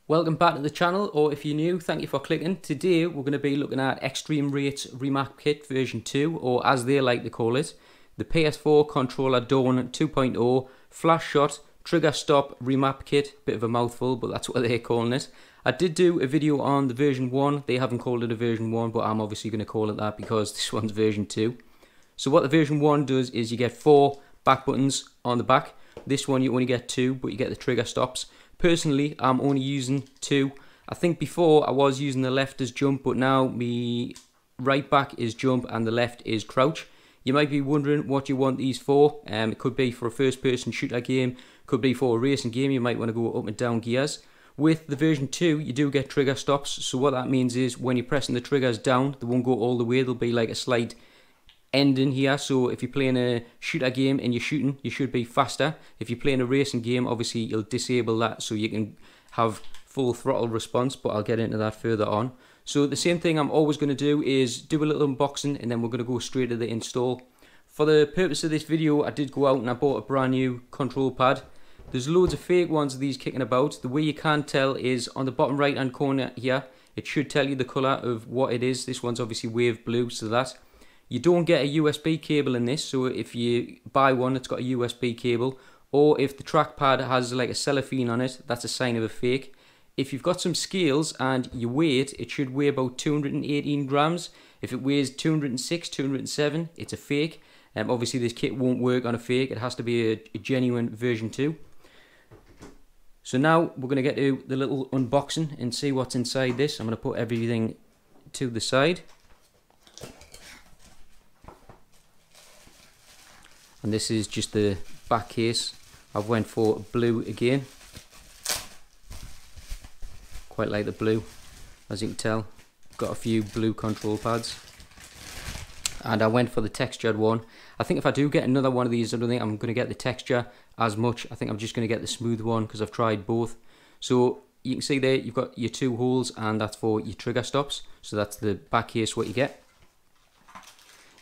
Welcome back to the channel, or if you're new, thank you for clicking. Today we're going to be looking at Extremerate Remap Kit version 2, or as they like to call it, the PS4 Controller Dawn 2.0 Flash Shot Trigger Stop Remap Kit. Bit of a mouthful, but that's what they're calling it. I did do a video on the version 1, they haven't called it a version 1, but I'm obviously going to call it that because this one's version 2. So what the version 1 does is you get 4 back buttons on the back. This one you only get 2, but you get the trigger stops. Personally, I'm only using 2. I think before I was using the left as jump, but now my right back is jump and the left is crouch. You might be wondering what you want these for. It could be for a first person shooter game, could be for a racing game, you might want to go up and down gears. With the version 2, you do get trigger stops, so what that means is when you're pressing the triggers down, they won't go all the way, there'll be like a slight ending here. So if you're playing a shooter game and you're shooting, you should be faster. If you're playing a racing game, obviously you'll disable that so you can have full throttle response, but I'll get into that further on. So the same thing I'm always going to do is do a little unboxing and then we're going to go straight to the install. For the purpose of this video, I did go out and I bought a brand new control pad. There's loads of fake ones of these kicking about. The way you can tell is on the bottom right hand corner here, it should tell you the colour of what it is. This one's obviously wave blue, so that. You don't get a USB cable in this, so if you buy one it's got a USB cable, or if the trackpad has like a cellophane on it, that's a sign of a fake. If you've got some scales and you weigh it, it should weigh about 218 grams. If it weighs 206, 207, it's a fake. Obviously this kit won't work on a fake, it has to be a genuine version 2. So now we're going to get to the little unboxing and see what's inside this. I'm going to put everything to the side. And this is just the back case. I've went for blue again. Quite like the blue, as you can tell. Got a few blue control pads. And I went for the textured one. I think if I do get another one of these, I don't think I'm going to get the texture as much. I think I'm just going to get the smooth one because I've tried both. So you can see there you've got your 2 holes and that's for your trigger stops. So that's the back case what you get.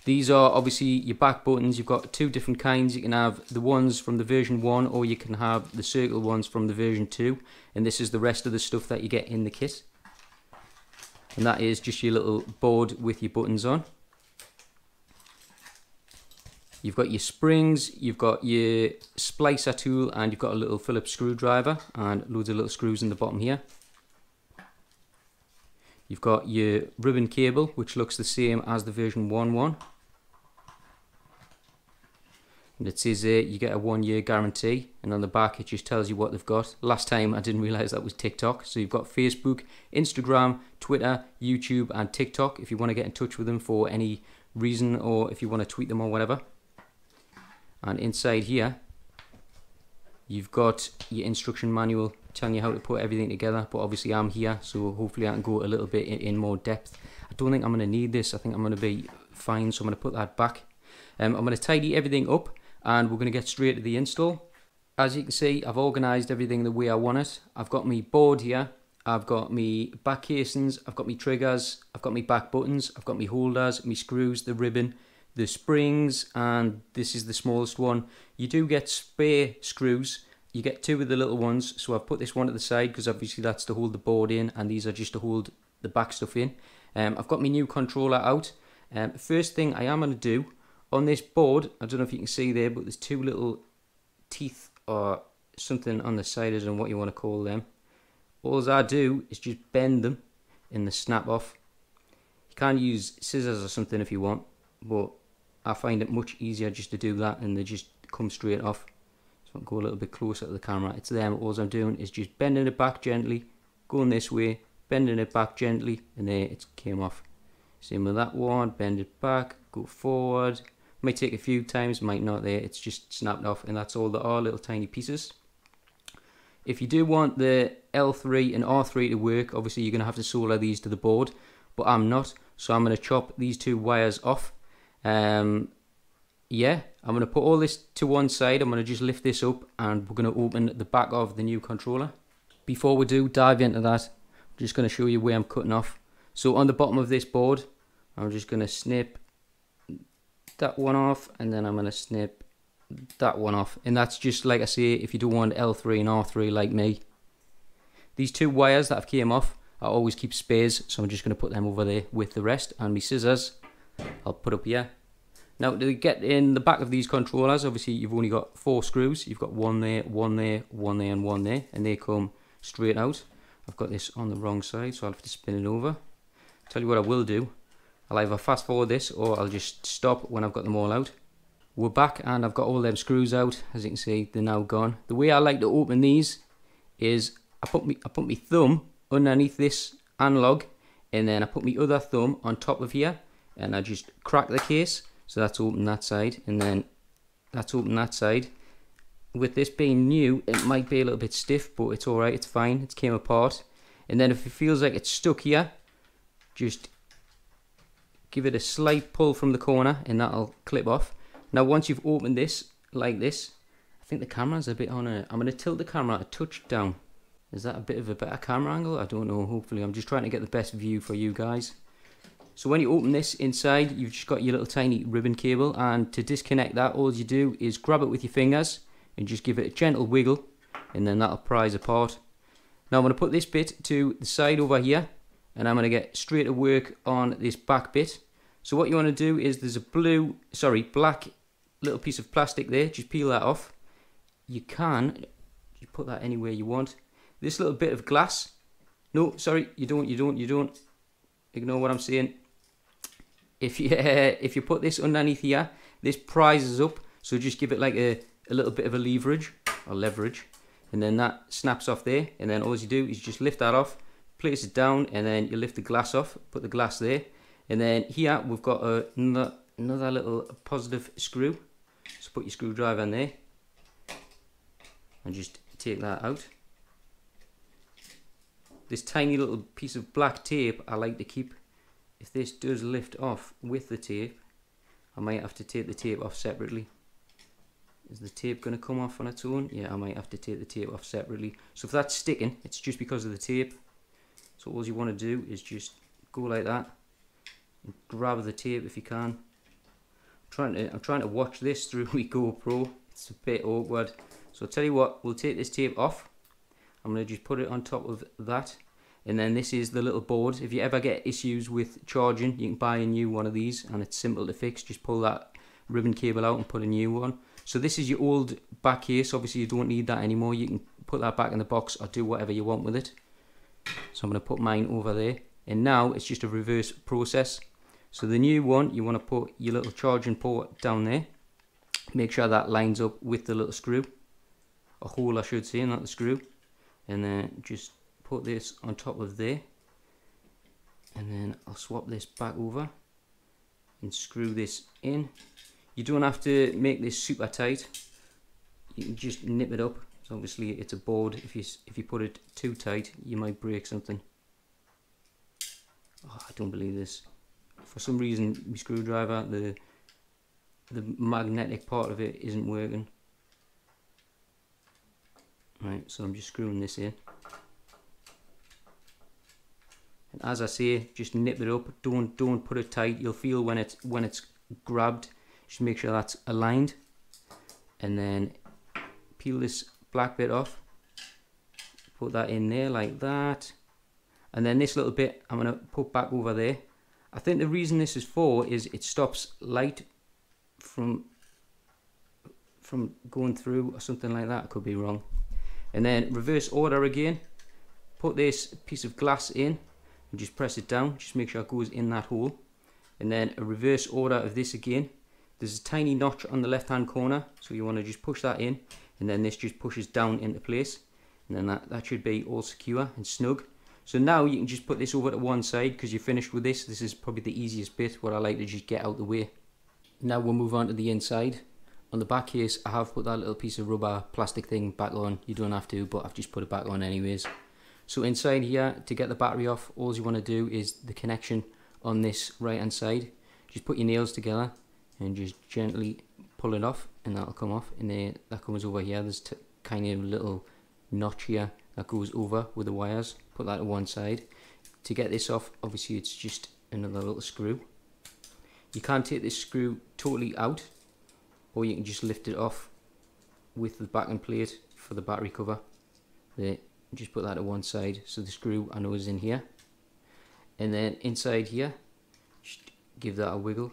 These are obviously your back buttons. You've got 2 different kinds. You can have the ones from the version 1 or you can have the circle ones from the version 2. And this is the rest of the stuff that you get in the kit. And that is just your little board with your buttons on. You've got your springs, you've got your splicer tool, and you've got a little Phillips screwdriver and loads of little screws in the bottom here. You've got your ribbon cable, which looks the same as the version 1.1. And it says there you get a 1-year guarantee, and on the back it just tells you what they've got. Last time I didn't realise that was TikTok. So you've got Facebook, Instagram, Twitter, YouTube and TikTok if you want to get in touch with them for any reason or if you want to tweet them or whatever. And inside here you've got your instruction manual telling you how to put everything together, but obviously I'm here so hopefully I can go a little bit in more depth. I don't think I'm going to need this, I think I'm going to be fine, so I'm going to put that back. I'm going to tidy everything up and we're going to get straight to the install. As you can see, I've organised everything the way I want it. I've got my board here, I've got my back casings, I've got my triggers, I've got my back buttons, I've got my holders, my screws, the ribbon, the springs, and this is the smallest one. You do get spare screws, you get 2 of the little ones, so I've put this one to the side because obviously that's to hold the board in and these are just to hold the back stuff in. I've got my new controller out. First thing I am going to do on this board, I don't know if you can see there, but there's 2 little teeth or something on the side, I don't know what you want to call them. All I do is just bend them and they snap off. You can use scissors or something if you want, but I find it much easier just to do that and they just come straight off. So I'll go a little bit closer to the camera. It's there, all I'm doing is just bending it back gently, going this way, bending it back gently, and there it came off. Same with that one, bend it back, go forward. Might take a few times, might not there, it's just snapped off, and that's all there are, little tiny pieces. If you do want the L3 and R3 to work, obviously you're going to have to solder these to the board, but I'm not, so I'm going to chop these 2 wires off. Yeah, I'm going to put all this to one side, I'm going to just lift this up and we're going to open the back of the new controller. Before we do dive into that, I'm just going to show you where I'm cutting off. So on the bottom of this board, I'm just going to snip that one off and then I'm going to snip that one off. And that's just like I say, if you don't want L3 and R3 like me, These two wires that have came off, I always keep spares, so I'm just going to put them over there with the rest, and my scissors I'll put up here. Now to get in the back of these controllers, obviously you've only got 4 screws. You've got one there, one there, one there and one there, and they come straight out. I've got this on the wrong side, so I'll have to spin it over. Tell you what I will do, I'll either fast forward this or I'll just stop when I've got them all out. We're back and I've got all them screws out. As you can see, they're now gone. The way I like to open these is I put my thumb underneath this analog, and then I put my other thumb on top of here, and I just crack the case. So that's open that side, and then that's open that side. With this being new, it might be a little bit stiff, but it's alright, it's fine, it came apart. And then if it feels like it's stuck here, just give it a slight pull from the corner and that'll clip off. Now once you've opened this like this, I think the camera's a bit on it. I'm going to tilt the camera a touch down. Is that a bit of a better camera angle? I don't know, hopefully. I'm just trying to get the best view for you guys. So when you open this inside, you've just got your little tiny ribbon cable, and to disconnect that, all you do is grab it with your fingers and just give it a gentle wiggle, and then that'll prise apart. Now I'm going to put this bit to the side over here, and I'm going to get straight to work on this back bit. So what you want to do is there's a black little piece of plastic there. Just peel that off. You can just put that anywhere you want. This little bit of glass. No, sorry, you don't. Ignore what I'm saying. If you put this underneath here, this prizes up. So just give it like a little bit of a leverage, and then that snaps off there. And then all you do is just lift that off, place it down, and then you lift the glass off. Put the glass there, and then here we've got another little positive screw. So put your screwdriver in there, and just take that out. This tiny little piece of black tape I like to keep. If this does lift off with the tape, I might have to take the tape off separately. Is the tape going to come off on its own? Yeah, I might have to take the tape off separately. So if that's sticking, it's just because of the tape. So all you want to do is just go like that and grab the tape if you can. I'm trying to watch this through my GoPro. It's a bit awkward. So I'll tell you what, we'll take this tape off. I'm going to just put it on top of that, and then this is the little board. If you ever get issues with charging, you can buy a new one of these, and it's simple to fix. Just pull that ribbon cable out and put a new one. So this is your old back case. Obviously you don't need that anymore. You can put that back in the box or do whatever you want with it. So I'm going to put mine over there, and now it's just a reverse process. So the new one, you want to put your little charging port down there. Make sure that lines up with the little screw, a hole I should say, not the screw. And then just put this on top of there, and then I'll swap this back over and screw this in. You don't have to make this super tight. You can just nip it up. So obviously it's a board. If you put it too tight, you might break something. Oh, I don't believe this. For some reason, my screwdriver, the magnetic part of it isn't working. Right, so I'm just screwing this in, and as I say, just nip it up. Don't put it tight. You'll feel when it's grabbed. Just make sure that's aligned, and then peel this black bit off. Put that in there like that, and then this little bit I'm gonna put back over there. I think the reason this is for is it stops light from going through or something like that. I could be wrong. And then reverse order again, put this piece of glass in and just press it down, just make sure it goes in that hole. And then a reverse order of this again. There's a tiny notch on the left hand corner, so you want to just push that in, and then this just pushes down into place, and then that should be all secure and snug. So now you can just put this over to one side because you're finished with this. This is probably the easiest bit, what I like to just get out the way. Now we'll move on to the inside. On the back case, I have put that little piece of rubber plastic thing back on. You don't have to, but I've just put it back on anyways. So inside here, to get the battery off, all you want to do is the connection on this right hand side. Just put your nails together and just gently pull it off, and that'll come off. And then that comes over here. There's kind of a little notch here that goes over with the wires. Put that to one side. To get this off, obviously it's just another little screw. You can't take this screw totally out, or you can just lift it off with the backing plate for the battery cover there, just put that to one side so the screw I know is in here. And then inside here, just give that a wiggle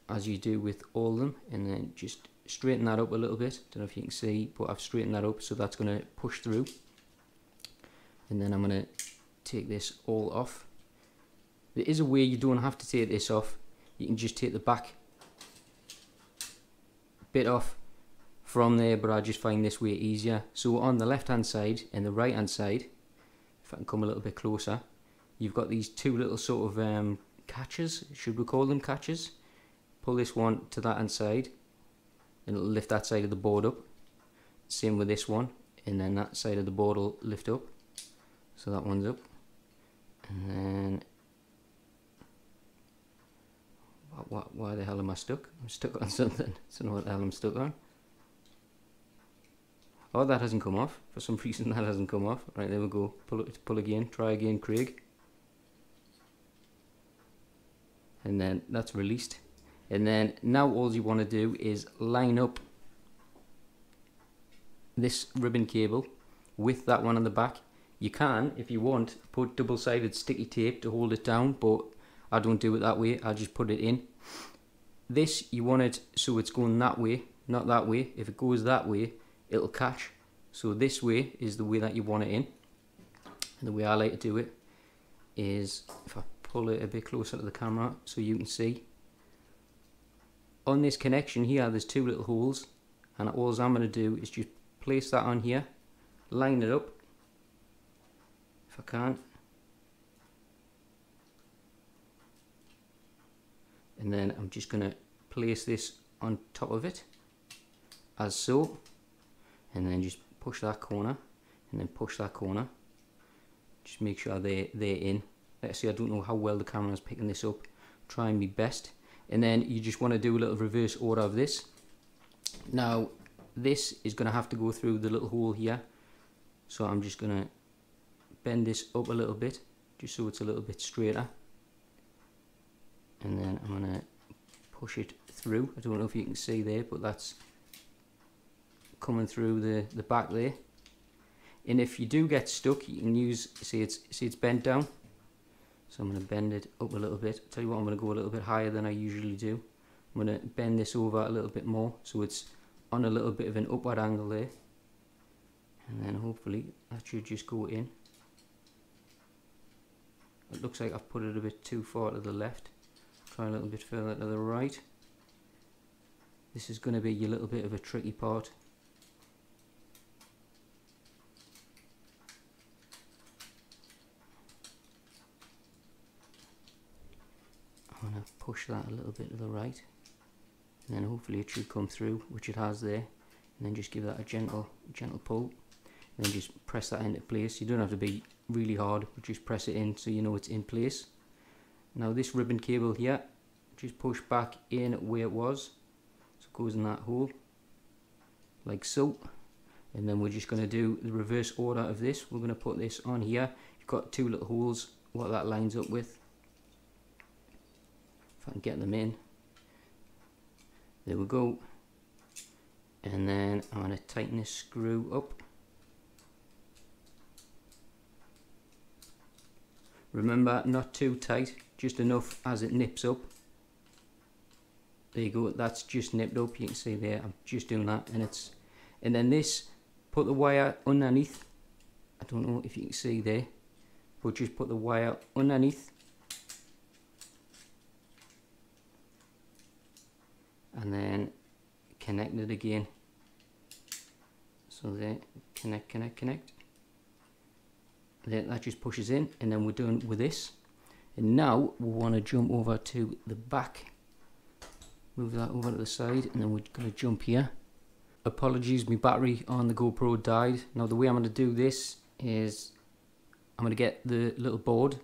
as you do with all of them, and then just straighten that up a little bit. Don't know if you can see, but I've straightened that up so that's going to push through. And then I'm going to take this all off. There is a way you don't have to take this off. You can just take the back bit off from there, but I just find this way easier. So on the left hand side and the right hand side, if I can come a little bit closer, you've got these two little sort of catches, should we call them catches? Pull this one to that hand side and it'll lift that side of the board up. Same with this one, and then that side of the board will lift up. So that one's up. And then why the hell am I stuck? I'm stuck on something. I don't know what the hell I'm stuck on. Oh, that hasn't come off. For some reason that hasn't come off. Right, there we go. Pull again. Try again, Craig. And then that's released. And then now all you want to do is line up this ribbon cable with that one on the back. You can, if you want, put double-sided sticky tape to hold it down, but I don't do it that way. I just put it in. This, you want it so it's going that way, not that way. If it goes that way, it'll catch. So this way is the way that you want it in. And the way I like to do it is, if I pull it a bit closer to the camera so you can see, on this connection here there's two little holes, and all I'm going to do is just place that on here, line it up if I can, and then I'm just going to place this on top of it as so, and then just push that corner and then push that corner. Just make sure they're in. Let's see, I don't know how well the camera is picking this up. Trying my best. And then you just want to do a little reverse order of this. Now this is going to have to go through the little hole here, so I'm just going to bend this up a little bit just so it's a little bit straighter, and then I'm going to push it through. I don't know if you can see there, but that's coming through the back there. And if you do get stuck, you can use, see it's bent down, so I'm going to bend it up a little bit. I'll tell you what, I'm going to go a little bit higher than I usually do. I'm going to bend this over a little bit more so it's on a little bit of an upward angle there, and then hopefully that should just go in. It looks like I've put it a bit too far to the left. Try a little bit further to the right. This is going to be a little bit of a tricky part. I'm going to push that a little bit to the right, and then hopefully it should come through, which it has there, and then just give that a gentle pull, and then just press that into place. You don't have to be really hard, but just press it in so you know it's in place. Now this ribbon cable here, just push back in where it was, so it goes in that hole like so, and then we're just going to do the reverse order of this. We're going to put this on here. You've got two little holes, what that lines up with, if I can get them in. There we go. And then I'm going to tighten this screw up. Remember, not too tight, just enough as it nips up. There you go, that's just nipped up. You can see there, I'm just doing that, and then this, put the wire underneath. I don't know if you can see there, but just put the wire underneath, and then connect it again. So there, connect. There, that just pushes in, and then we're done with this. And now we want to jump over to the back. Move that over to the side, and then we're going to jump here. Apologies, my battery on the GoPro died. Now the way I'm going to do this is I'm going to get the little board, and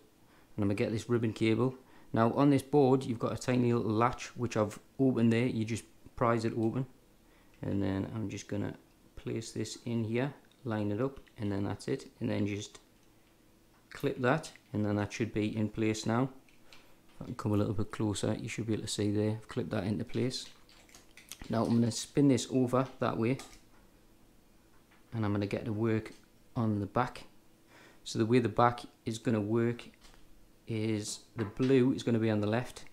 I'm going to get this ribbon cable. Now on this board you've got a tiny little latch which I've opened there. You just prise it open, and then I'm just going to place this in here, line it up, and then that's it. And then just clip that, and then that should be in place now. If I can come a little bit closer, you should be able to see there. I've clipped that into place. Now I'm going to spin this over that way, and I'm going to get to work on the back. So the way the back is going to work is the blue is going to be on the left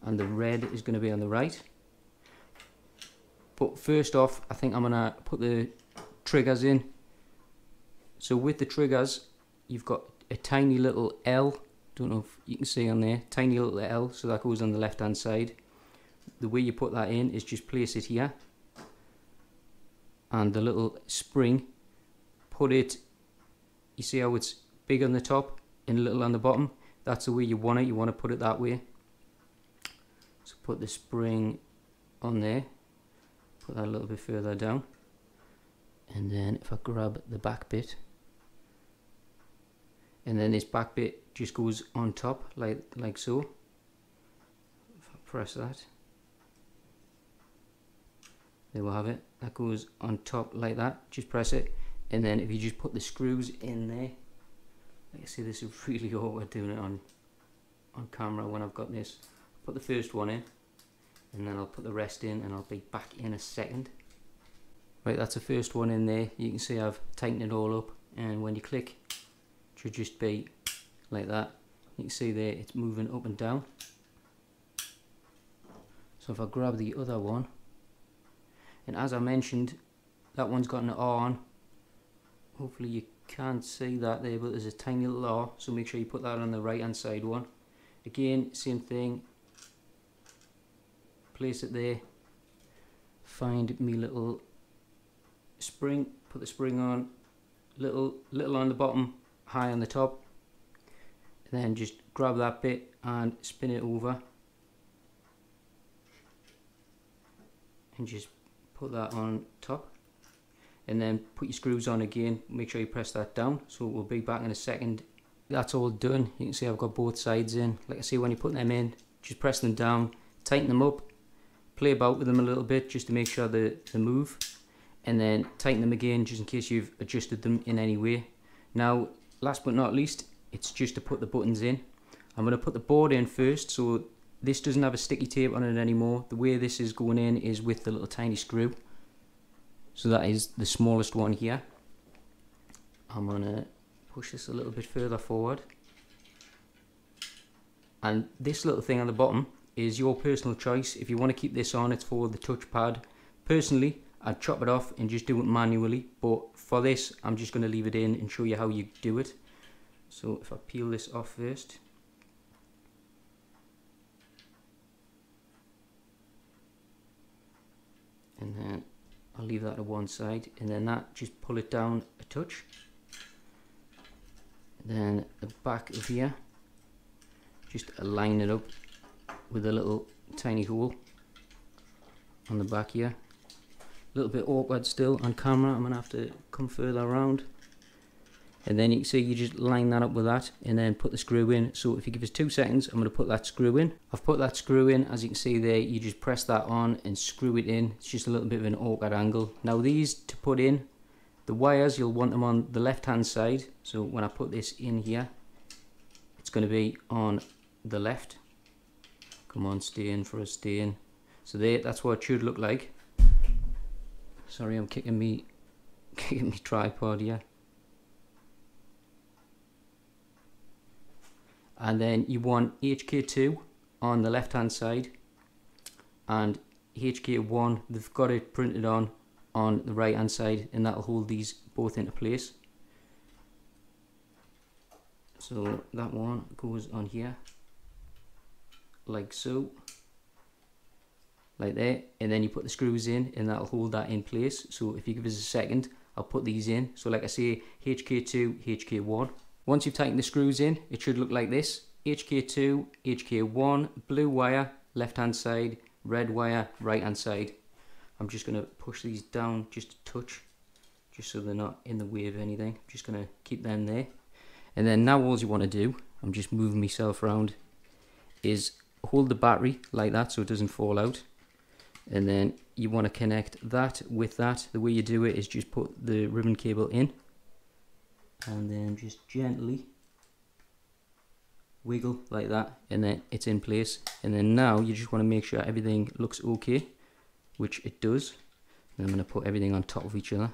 and the red is going to be on the right. But first off, I think I'm going to put the triggers in. So with the triggers, you've got a tiny little L, don't know if you can see on there, tiny little L, so that goes on the left hand side. The way you put that in is just place it here, and the little spring, put it, you see how it's big on the top and little on the bottom? That's the way you want it, you want to put it that way. So put the spring on there, put that a little bit further down, and then if I grab the back bit, and then this back bit just goes on top like so. If I press that, there we'll have it, that goes on top like that. Just press it, and then if you just put the screws in there, like I see, this is really awkward doing it on camera when I've got this. Put the first one in, and then I'll put the rest in, and I'll be back in a second. Right, that's the first one in there. You can see I've tightened it all up, and when you click, it should just be like that. You can see there it's moving up and down. So if I grab the other one, and as I mentioned, that one's got an R on. Hopefully you can't see that there, but there's a tiny little R, so make sure you put that on the right hand side one. Again, same thing, place it there, find me little spring, put the spring on, little on the bottom, high on the top, and then just grab that bit and spin it over, and just put that on top, and then put your screws on again. Make sure you press that down, so we'll be back in a second. That's all done. You can see I've got both sides in. Like I say, when you put them in, just press them down, tighten them up, play about with them a little bit just to make sure they move, and then tighten them again just in case you've adjusted them in any way. Now, last but not least, it's just to put the buttons in. I'm going to put the board in first, so this doesn't have a sticky tape on it anymore. The way this is going in is with the little tiny screw. So that is the smallest one here. I'm going to push this a little bit further forward. And this little thing on the bottom is your personal choice. If you want to keep this on, it's for the touchpad. Personally, I'd chop it off and just do it manually, but for this, I'm just going to leave it in and show you how you do it. So if I peel this off first, and then I'll leave that to one side, and then that, just pull it down a touch. Then the back of here, just align it up with a little tiny hole on the back here. A little bit awkward still on camera, I'm going to have to come further around. And then you can see you just line that up with that, and then put the screw in. So if you give us 2 seconds, I'm going to put that screw in. I've put that screw in, as you can see there, you just press that on and screw it in. It's just a little bit of an awkward angle. Now these to put in, the wires, you'll want them on the left hand side. So when I put this in here, it's going to be on the left. Come on, stay in for a stay in. So there, that's what it should look like. Sorry, I'm kicking me tripod here. And then you want HK2 on the left hand side, and HK1, they've got it printed on the right hand side, and that'll hold these both into place. So that one goes on here like so, like there, and then you put the screws in and that'll hold that in place. So if you give us a second, I'll put these in. So like I say, HK2, HK1. Once you've tightened the screws in, it should look like this. HK2, HK1, blue wire, left hand side, red wire, right hand side. I'm just going to push these down just a touch, just so they're not in the way of anything. I'm just going to keep them there. And then now all you want to do, I'm just moving myself around, is hold the battery like that so it doesn't fall out. And then you want to connect that with that. The way you do it is just put the ribbon cable in, and then just gently wiggle like that, and then it's in place. And then now you just want to make sure everything looks okay, which it does. And I'm going to put everything on top of each other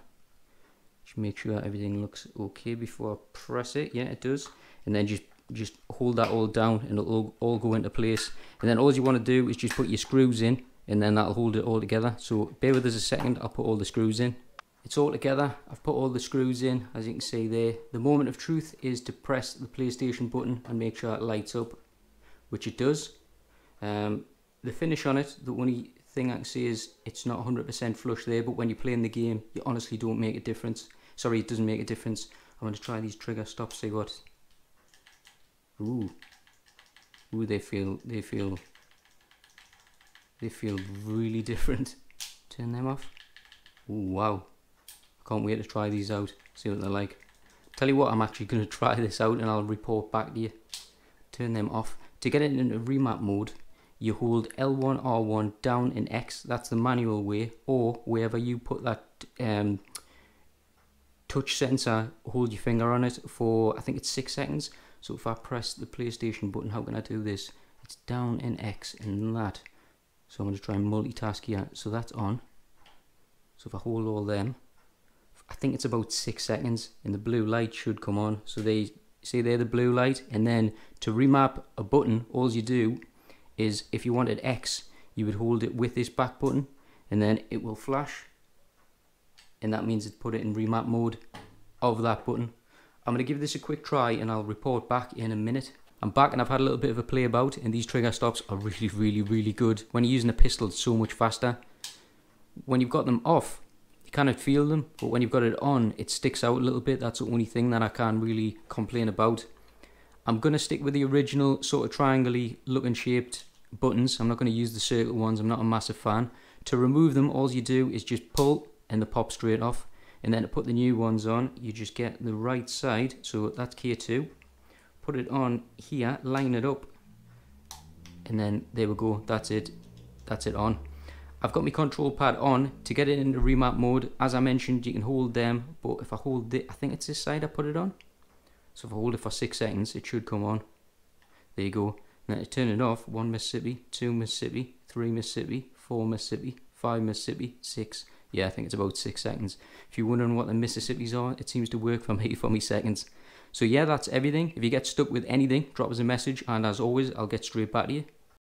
Just make sure everything looks okay before I press it. Yeah, it does. And then just hold that all down and it'll all go into place. And then all you want to do is just put your screws in, and then that'll hold it all together. So bear with us a second, I'll put all the screws in. It's all together, I've put all the screws in, as you can see there. The moment of truth is to press the PlayStation button and make sure it lights up, which it does. The finish on it, the only thing I can say is it's not 100% flush there, but when you're playing the game, you honestly don't make a difference. Sorry, it doesn't make a difference. I'm going to try these trigger stops, see what... Ooh, they feel really different. Turn them off. Ooh, wow. I can't wait to try these out, see what they're like. Tell you what, I'm actually going to try this out and I'll report back to you. Turn them off. To get it into remap mode, you hold L1, R1, down and X, that's the manual way, or wherever you put that touch sensor, hold your finger on it for, I think it's 6 seconds. So if I press the PlayStation button, how can I do this? It's down and X and that. So I'm going to try and multitask here. So that's on. So if I hold all them, I think it's about 6 seconds and the blue light should come on. So they see there the blue light, and then to remap a button, all you do is if you wanted X, you would hold it with this back button and then it will flash, and that means it put it in remap mode of that button. I'm going to give this a quick try and I'll report back in a minute. I'm back and I've had a little bit of a play about, and these trigger stops are really good. When you're using a pistol, it's so much faster. When you've got them off, you cannot feel them, but when you've got it on, it sticks out a little bit. That's the only thing that I can't really complain about. I'm going to stick with the original sort of triangle-y looking shaped buttons. I'm not going to use the circle ones, I'm not a massive fan. To remove them, all you do is just pull and they pop straight off. And then to put the new ones on, you just get the right side, so that's K2. Put it on here, line it up, and then there we go, that's it on. I've got my control pad on. To get it into remap mode, as I mentioned, you can hold them, but if I hold it, I think it's this side I put it on. So if I hold it for 6 seconds, it should come on. There you go. Now to turn it off, 1 Mississippi, 2 Mississippi, 3 Mississippi, 4 Mississippi, 5 Mississippi, 6. Yeah, I think it's about 6 seconds. If you're wondering what the Mississippis are, it seems to work for me seconds. So yeah, that's everything. If you get stuck with anything, drop us a message, and as always, I'll get straight back to you.